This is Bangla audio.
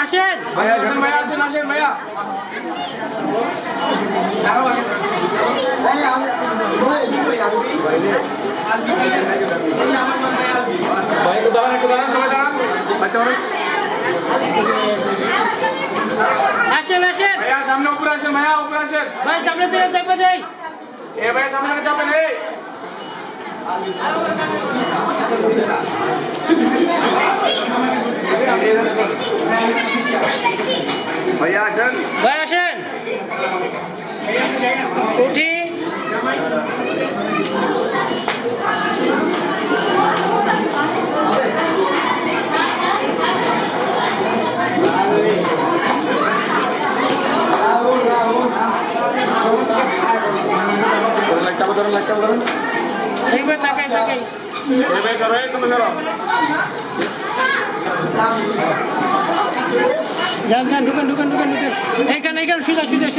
আসেন ভাইয়া আসেন আসেন ভাইয়া ভাই একটু দাঁড়ান সবাই দাঁড়ান আসেন আসেন ভাইয়া সামনে উপরে আসেন ভাইয়া উপরে আসেন ভাই সামনে দিয়ে যাইবে যাই এ ভাইয়া সামনে থেকে যাবেন এই ভাইয়া আসেন ভাই আসেন উঠি ধরুন দেখবেন তাকাই তাকাই এই ভাই সবাই তুমি ধরো যান যান ঢুকেন ঢুকেন ঢুকেন ঢুকেন এইখানে এইখানে সুজা সুজা